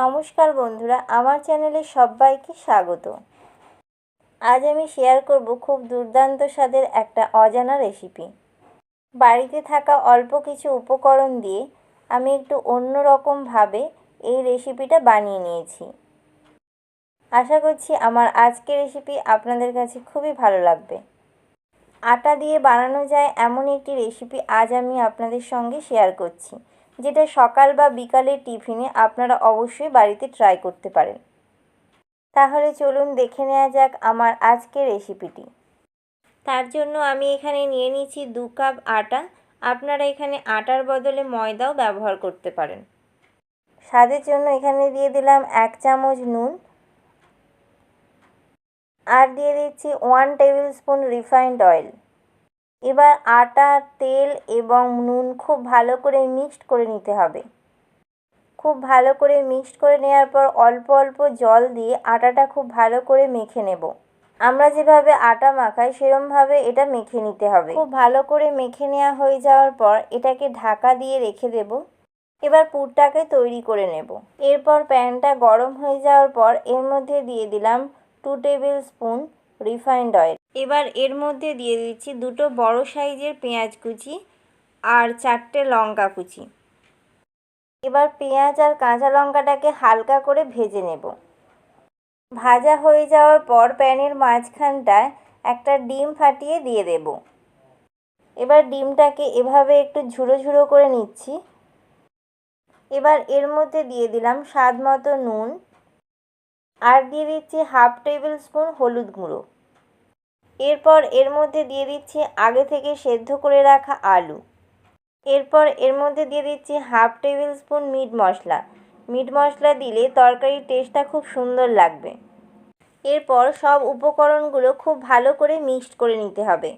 নমস্কার বন্ধুরা, আমার চ্যানেলে সবাইকে স্বাগত। আজ আমি শেয়ার করব খুব দুর্দান্ত স্বাদের একটা অজানা রেসিপি। বাড়িতে থাকা অল্প কিছু উপকরণ দিয়ে আমি একটু অন্যরকমভাবে এই রেসিপিটা বানিয়ে নিয়েছি। আশা করছি আমার আজকের রেসিপি আপনাদের কাছে খুবই ভালো লাগবে। আটা দিয়ে বানানো যায় এমন একটি রেসিপি আজ আমি আপনাদের সঙ্গে শেয়ার করছি, যেটা সকাল বা বিকালের টিফিনে আপনারা অবশ্যই বাড়িতে ট্রাই করতে পারেন। তাহলে চলুন দেখে নেওয়া যাক আমার আজকের রেসিপিটি। তার জন্য আমি এখানে নিয়ে নিয়েছি 2 কাপ আটা। আপনারা এখানে আটার বদলে ময়দাও ব্যবহার করতে পারেন। স্বাদের জন্য এখানে দিয়ে দিলাম 1 চামচ নুন, আর দিয়ে দিচ্ছি 1 টেবিল স্পুন রিফাইন্ড অয়েল। এবার আটা, তেল এবং নুন খুব ভালো করে মিক্সড করে নিতে হবে। খুব ভালো করে মিক্সড করে নেওয়ার পর অল্প অল্প জল দিয়ে আটাটা খুব ভালো করে মেখে নেব। আমরা যেভাবে আটা মাখাই সেরকমভাবে এটা মেখে নিতে হবে। খুব ভালো করে মেখে নেওয়া হয়ে যাওয়ার পর এটাকে ঢাকা দিয়ে রেখে দেব। এবার পুরটাকে তৈরি করে নেব। এরপর প্যানটা গরম হয়ে যাওয়ার পর এর মধ্যে দিয়ে দিলাম 2 টেবিল স্পুন রিফাইন্ড অয়েল। এবার এর মধ্যে দিয়ে দিচ্ছি 2টো বড় সাইজের পেঁয়াজ কুচি আর 4টে লঙ্কা কুচি। এবার পেঁয়াজ আর কাঁচা লঙ্কাটাকে হালকা করে ভেজে নেব। ভাজা হয়ে যাওয়ার পর প্যানের মাঝখানটায় একটা ডিম ফাটিয়ে দিয়ে দেব। এবার ডিমটাকে এভাবে একটু ঝুড়ো ঝুড়ো করে নিচ্ছি। এবার এর মধ্যে দিয়ে দিলাম স্বাদ মতো নুন, আর দিয়ে দিচ্ছি 1/2 টেবিল স্পুন হলুদ গুঁড়ো। এরপর এর মধ্যে দিয়ে দিচ্ছি আগে থেকে সেদ্ধ করে রাখা আলু। এরপর এর মধ্যে দিয়ে দিচ্ছি 1/2 টেবিল স্পুন মিট মশলা। মিট মশলা দিলে তরকারির টেস্টটা খুব সুন্দর লাগবে। এরপর সব উপকরণগুলো খুব ভালো করে মিক্সড করে নিতে হবে।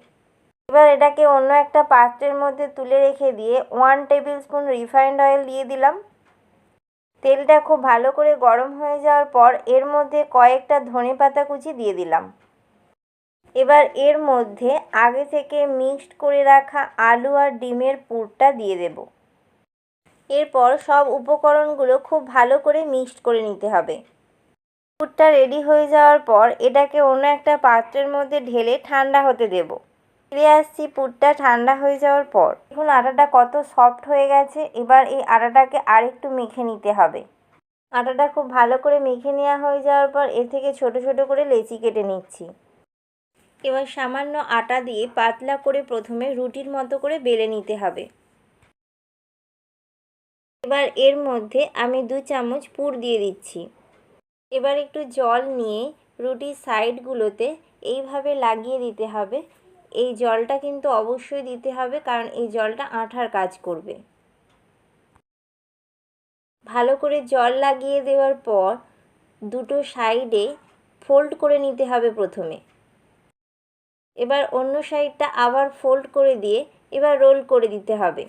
এবার এটাকে অন্য একটা পাত্রের মধ্যে তুলে রেখে দিয়ে 1 টেবিল স্পুন রিফাইন্ড অয়েল দিয়ে দিলাম। তেলটা খুব ভালো করে গরম হয়ে যাওয়ার পর এর মধ্যে কয়েকটা ধনেপাতা কুচি দিয়ে দিলাম। এবার এর মধ্যে আগে থেকে মিক্সড করে রাখা আলু আর ডিমের পুরটা দিয়ে দেব। এরপর সব উপকরণগুলো খুব ভালো করে মিক্সড করে নিতে হবে। পুরটা রেডি হয়ে যাওয়ার পর এটাকে অন্য একটা পাত্রের মধ্যে ঢেলে ঠান্ডা হতে দেব। ফিরে আসছি পুরটা ঠান্ডা হয়ে যাওয়ার পর। এখন আটাটা কত সফট হয়ে গেছে। এবার এই আটাটাকে আরেকটু মেখে নিতে হবে। আটাটা খুব ভালো করে মেখে নেওয়া হয়ে যাওয়ার পর এর থেকে ছোট ছোট করে লেচি কেটে নিচ্ছি। এবার সামান্য আটা দিয়ে পাতলা করে প্রথমে রুটির মতো করে বেলে নিতে হবে। এবার এর মধ্যে আমি 2 চামচ পুর দিয়ে দিচ্ছি। এবার একটু জল নিয়ে রুটির সাইডগুলোতে এইভাবে লাগিয়ে দিতে হবে। এই জলটা কিন্তু অবশ্যই দিতে হবে, কারণ এই জলটা আঠার কাজ করবে। ভালো করে জল লাগিয়ে দেওয়ার পর দুটো সাইডে ফোল্ড করে নিতে হবে প্রথমে। এবার অন্য সাইডটা আবার ফোল্ড করে দিয়ে এবার রোল করে দিতে হবে।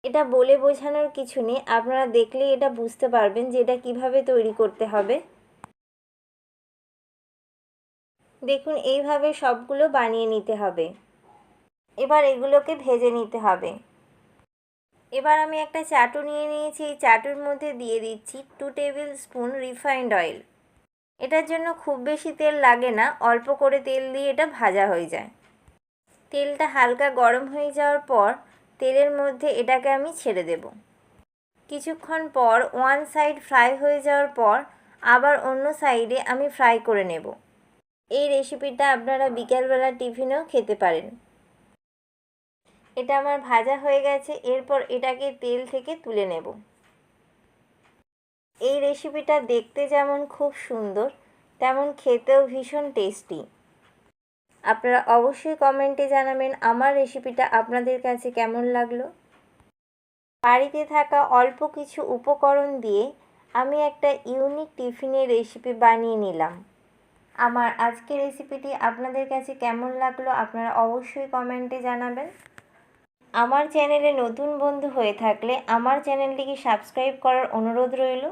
এটা বলে বোঝানোর কিছু নেই, আপনারা দেখলেই এটা বুঝতে পারবেন যে এটা কিভাবে তৈরি করতে হবে। দেখুন এইভাবে সবগুলো বানিয়ে নিতে হবে। এবার এগুলোকে ভেজে নিতে হবে। এবার আমি একটা চাটু নিয়ে নিয়েছি। এই চাটুর মধ্যে দিয়ে দিচ্ছি 2 টেবিল স্পুন রিফাইন্ড অয়েল। এটার জন্য খুব বেশি তেল লাগে না, অল্প করে তেল দিয়ে এটা ভাজা হয়ে যায়। তেলটা হালকা গরম হয়ে যাওয়ার পর তেলের মধ্যে এটাকে আমি ছেড়ে দেব। কিছুক্ষণ পর ওয়ান সাইড ফ্রাই হয়ে যাওয়ার পর আবার অন্য সাইডে আমি ফ্রাই করে নেব। এই রেসিপিটা আপনারা বিকেলবেলা টিফিনেও খেতে পারেন। এটা আমার ভাজা হয়ে গেছে। এরপর এটাকে তেল থেকে তুলে নেব। এই রেসিপিটা দেখতে যেমন খুব সুন্দর, তেমন খেতেও ভীষণ টেস্টি। আপনারা অবশ্যই কমেন্টে জানাবেন আমার রেসিপিটা আপনাদের কাছে কেমন লাগলো। বাড়িতে থাকা অল্প কিছু উপকরণ দিয়ে আমি একটা ইউনিক টিফিনের রেসিপি বানিয়ে নিলাম। আমার আজকের রেসিপিটি আপনাদের কাছে কেমন লাগলো আপনারা অবশ্যই কমেন্টে জানাবেন। আমার চ্যানেলে নতুন বন্ধু হয়ে থাকলে আমার চ্যানেলটিকে সাবস্ক্রাইব করার অনুরোধ রইল।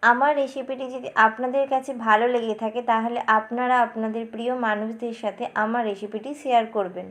আমার রেসিপিটি যদি আপনাদের কাছে ভালো লেগে থাকে তাহলে আপনারা আপনাদের প্রিয় মানুষদের সাথে আমার রেসিপিটি শেয়ার করবেন।